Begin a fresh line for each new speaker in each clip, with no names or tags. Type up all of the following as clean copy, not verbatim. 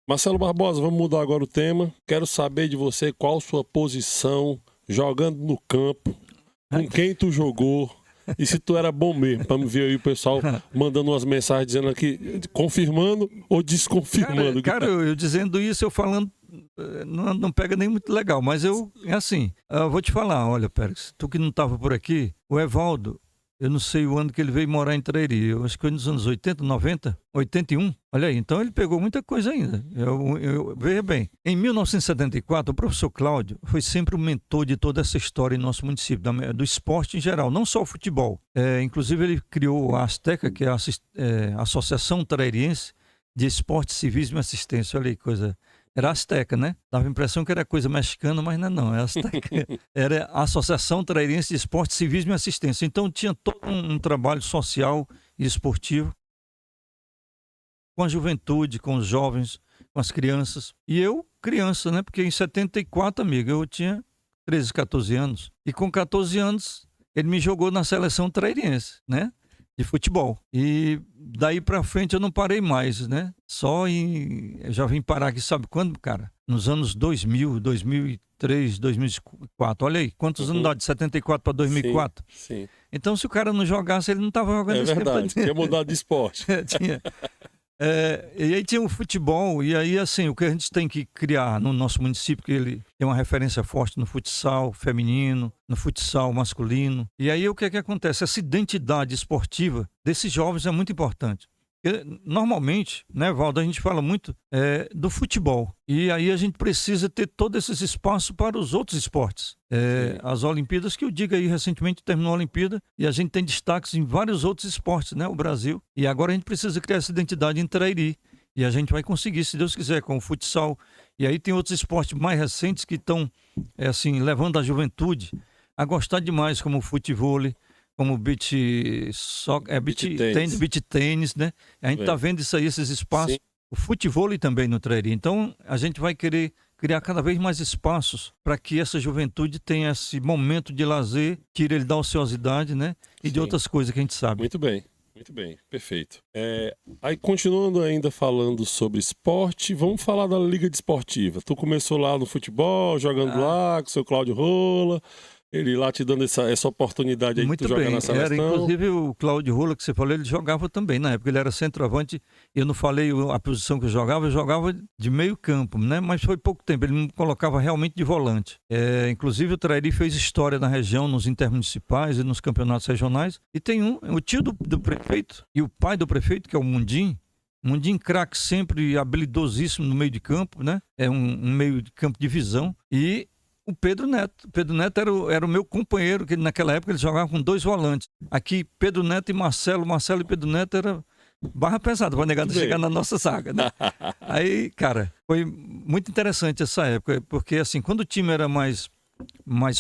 Marcelo Barbosa, vamos mudar agora o tema. Quero saber de você qual sua posição jogando no campo, com quem tu jogou e se tu era bom mesmo. Pra me ver aí o pessoal mandando umas mensagens dizendo aqui, confirmando ou desconfirmando.
Cara, eu dizendo isso, eu falando, não pega nem muito legal, mas é assim, eu vou te falar, olha, Pérez, tu que não estava por aqui, o Evaldo, eu não sei o ano que ele veio morar em Trairi, eu acho que foi nos anos 80, 90, 81, olha aí, então ele pegou muita coisa ainda. Veja bem, em 1974, o professor Cláudio foi sempre o mentor de toda essa história em nosso município, do esporte em geral, não só o futebol. Inclusive ele criou a Asteca, que é a Associação Trairiense de Esporte, Civismo e Assistência, olha aí, coisa... Era Azteca, né? Dava a impressão que era coisa mexicana, mas não, é Azteca. Era a Associação Trairiense de Esporte, Civismo e Assistência. Então tinha todo um trabalho social e esportivo com a juventude, com os jovens, com as crianças. E eu, criança, né? Porque em 74, amigo, eu tinha 13, 14 anos. E com 14 anos, ele me jogou na seleção trairiense, né? De futebol. E daí pra frente eu não parei mais, né? Eu já vim parar aqui, sabe quando, cara? Nos anos 2000, 2003, 2004. Olha aí, quantos anos dá de 74 para 2004?
Sim.
Então, se o cara não jogasse, ele não tava jogando esse tempo.
É verdade, tinha mudado de esporte.
Tinha. E aí tinha o futebol, e aí assim, o que a gente tem que criar no nosso município, que ele tem uma referência forte no futsal feminino, no futsal masculino. E aí o que é que acontece? Essa identidade esportiva desses jovens é muito importante. Normalmente, né, Valdo, a gente fala muito do futebol. E aí a gente precisa ter todos esses espaços para os outros esportes. As Olimpíadas, que eu digo aí, recentemente terminou a Olimpíada, e a gente tem destaques em vários outros esportes, né, o Brasil. E agora a gente precisa criar essa identidade em Trairi. E a gente vai conseguir, se Deus quiser, com o futsal. E aí tem outros esportes mais recentes que estão, assim, levando a juventude a gostar demais, como o futevôlei, como beach tênis, né? A gente está vendo isso aí, esses espaços. Sim. O futevôlei também no Trairi. Então, a gente vai querer criar cada vez mais espaços para que essa juventude tenha esse momento de lazer, tire ele da ociosidade, né? E de outras coisas que a gente sabe.
Muito bem, perfeito. Aí, continuando ainda falando sobre esporte, vamos falar da Liga Desportiva. Tu começou lá no futebol, jogando lá com o seu Cláudio Rola. Ele lá te dando essa oportunidade aí de tu jogar na seleção.
Inclusive o Cláudio Rola, que você falou, ele jogava também. Na época ele era centroavante. Eu não falei a posição que eu jogava de meio campo, né? Mas foi pouco tempo. Ele me colocava realmente de volante. Inclusive o Trairi fez história na região, nos intermunicipais e nos campeonatos regionais. E tem o tio do prefeito e o pai do prefeito, que é o Mundim. Mundim craque, sempre habilidosíssimo no meio de campo, né? É um meio de campo de visão. E o Pedro Neto. Pedro Neto era o meu companheiro, que naquela época ele jogava com 2 volantes. Aqui, Pedro Neto e Marcelo e Pedro Neto era barra pesada para negar de chegar na nossa zaga, né? Aí, cara, foi muito interessante essa época, porque assim, quando o time era mais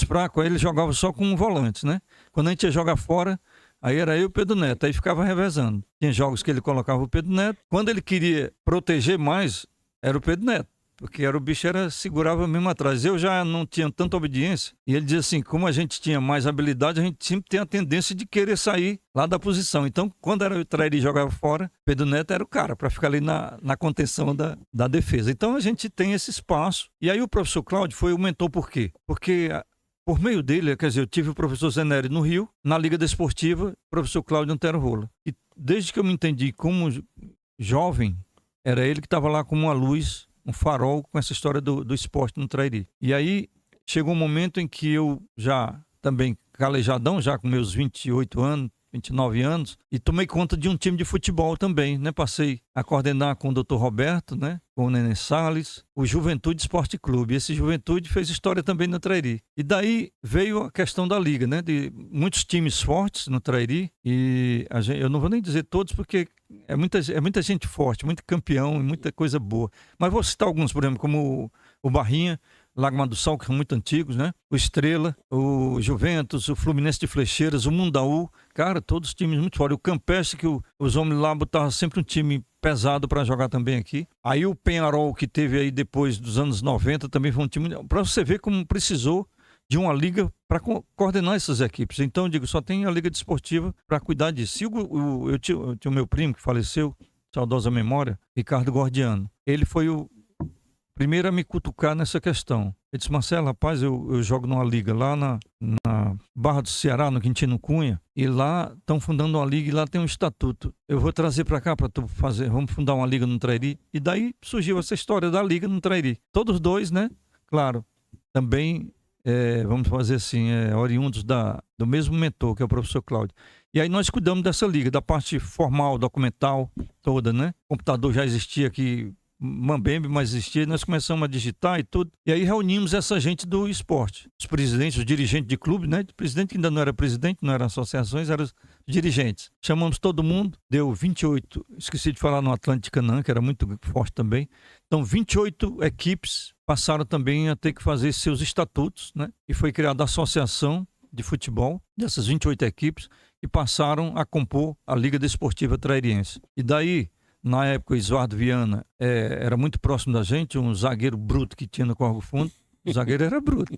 fraco, aí ele jogava só com um volante, né? Quando a gente ia jogar fora, aí era eu e o Pedro Neto, aí ficava revezando. Tinha jogos que ele colocava o Pedro Neto. Quando ele queria proteger mais, era o Pedro Neto. Porque o bicho segurava mesmo atrás. Eu já não tinha tanta obediência. E ele dizia assim, como a gente tinha mais habilidade, a gente sempre tem a tendência de querer sair lá da posição. Então, quando era o Trairi jogava fora, Pedro Neto era o cara para ficar ali na contenção da defesa. Então, a gente tem esse espaço. E aí o professor Cláudio foi o mentor por quê? Porque por meio dele, quer dizer, eu tive o professor Zeneri no Rio, na Liga Desportiva, o professor Cláudio Antero Rola. E desde que eu me entendi como jovem, era ele que estava lá como uma luz, um farol com essa história do esporte no Trairi. E aí chegou um momento em que eu já também calejadão, já com meus 28 anos, 29 anos, e tomei conta de um time de futebol também, né? Passei a coordenar com o Dr. Roberto, né? Com o Nenê Salles, o Juventude Esporte Clube. Esse Juventude fez história também no Trairi. E daí veio a questão da liga, né? De muitos times fortes no Trairi, e eu não vou nem dizer todos, porque é muita gente forte, muito campeão e muita coisa boa. Mas vou citar alguns, por exemplo, como o Barrinha, Lagma do Sal, que são muito antigos, né? O Estrela, o Juventus, o Fluminense de Flecheiras, o Mundaú. Cara, todos times muito fortes. O Campestre, que os homens lá botavam sempre um time pesado para jogar também aqui. Aí o Penharol, que teve aí depois dos anos 90, também foi um time... Para você ver como precisou de uma liga para coordenar essas equipes. Então, eu digo, só tem a Liga Desportiva para cuidar disso. Eu tinha o meu primo que faleceu, saudosa memória, Ricardo Gordiano. Ele foi primeiro a me cutucar nessa questão. Ele disse, Marcelo, rapaz, eu jogo numa liga lá na Barra do Ceará, no Quintino Cunha, e lá estão fundando uma liga e lá tem um estatuto. Eu vou trazer para cá para tu fazer, vamos fundar uma liga no Trairi. E daí surgiu essa história da liga no Trairi. Todos dois, né? Claro, também, vamos fazer assim, oriundos do mesmo mentor, que é o professor Cláudio. E aí nós cuidamos dessa liga, da parte formal, documental toda, né? O computador já existia aqui, mambembe, mas existia, nós começamos a digitar e tudo. E aí reunimos essa gente do esporte, os presidentes, os dirigentes de clube, né? O presidente que ainda não era presidente, não eram associações, eram os dirigentes. Chamamos todo mundo, deu 28, esqueci de falar no Atlântico Canaã, que era muito forte também. Então 28 equipes passaram também a ter que fazer seus estatutos, né? E foi criada a associação de futebol dessas 28 equipes e passaram a compor a Liga Desportiva Trairiense. E daí, na época, o Eduardo Viana era muito próximo da gente, um zagueiro bruto que tinha no Corvo Fundo. O zagueiro era bruto,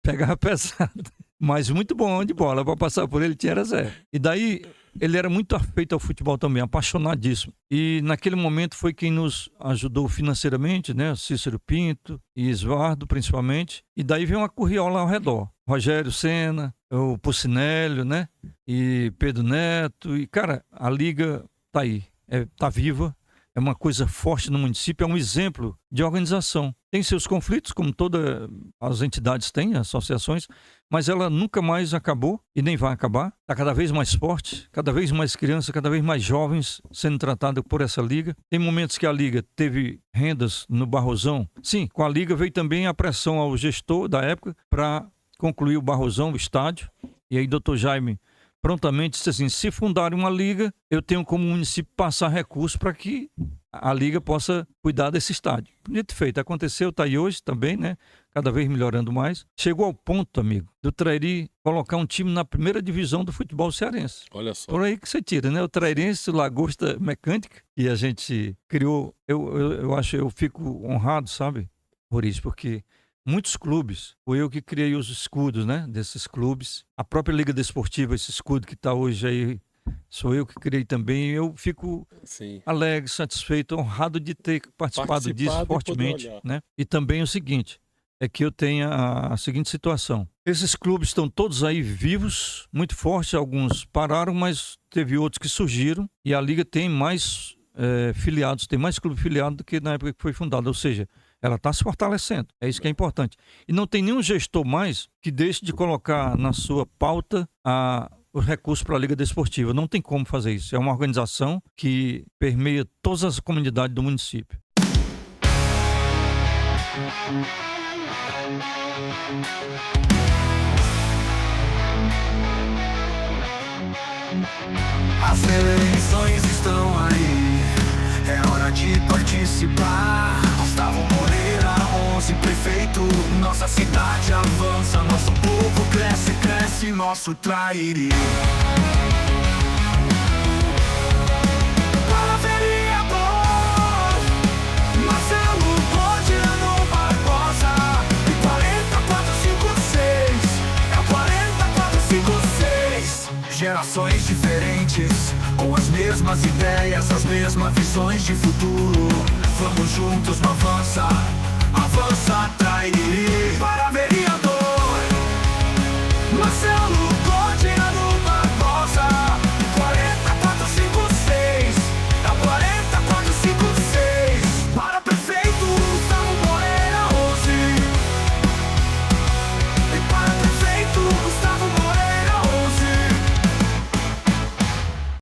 pegava pesado, mas muito bom de bola, para passar por ele tinha era zero. E daí, ele era muito afeito ao futebol também, apaixonadíssimo. E naquele momento foi quem nos ajudou financeiramente, né? Cícero Pinto e Eduardo, principalmente. E daí veio uma curriola ao redor. Rogério Senna, o Pucinélio, né? E Pedro Neto. E, cara, a liga tá aí. Está viva, é uma coisa forte no município, é um exemplo de organização. Tem seus conflitos, como todas as entidades têm, associações, mas ela nunca mais acabou e nem vai acabar. Está cada vez mais forte, cada vez mais crianças, cada vez mais jovens sendo tratadas por essa liga. Tem momentos que a liga teve rendas no Barrosão. Sim, com a liga veio também a pressão ao gestor da época para concluir o Barrosão, o estádio. E aí, doutor Jaime prontamente disse assim, se fundarem uma liga, eu tenho como município passar recursos para que a liga possa cuidar desse estádio. Dito e feito, aconteceu, está aí hoje também, né? Cada vez melhorando mais. Chegou ao ponto, amigo, do Trairi colocar um time na primeira divisão do futebol cearense.
Olha só.
Por aí que você tira, né? O Trairense, o Lagosta Mecânica, que a gente criou. Eu fico honrado, sabe, por isso, porque muitos clubes, foi eu que criei os escudos, né, desses clubes. A própria Liga Desportiva, esse escudo que está hoje aí, sou eu que criei também. Eu fico alegre, satisfeito, honrado de ter participado disso fortemente, né? E também o seguinte, é que eu tenho a seguinte situação. Esses clubes estão todos aí vivos, muito fortes, alguns pararam, mas teve outros que surgiram. E a Liga tem mais filiados, tem mais clube filiado do que na época que foi fundada, ou seja, ela está se fortalecendo, é isso que é importante. E não tem nenhum gestor mais que deixe de colocar na sua pauta os recursos para a Liga Desportiva. Não tem como fazer isso. É uma organização que permeia todas as comunidades do município.
As eleições estão aí, é hora de participar. Gustavo Moreira, 11 prefeito, nossa cidade avança, nosso povo cresce, cresce, nosso Trairi. Para vereador, Marcelo Gordiano Barbosa, e 40456, é o 40456. Gerações diferentes, com as mesmas ideias, as mesmas visões de futuro. Vamos juntos no Avança, Avança Trairi. Para vereador, Marcelo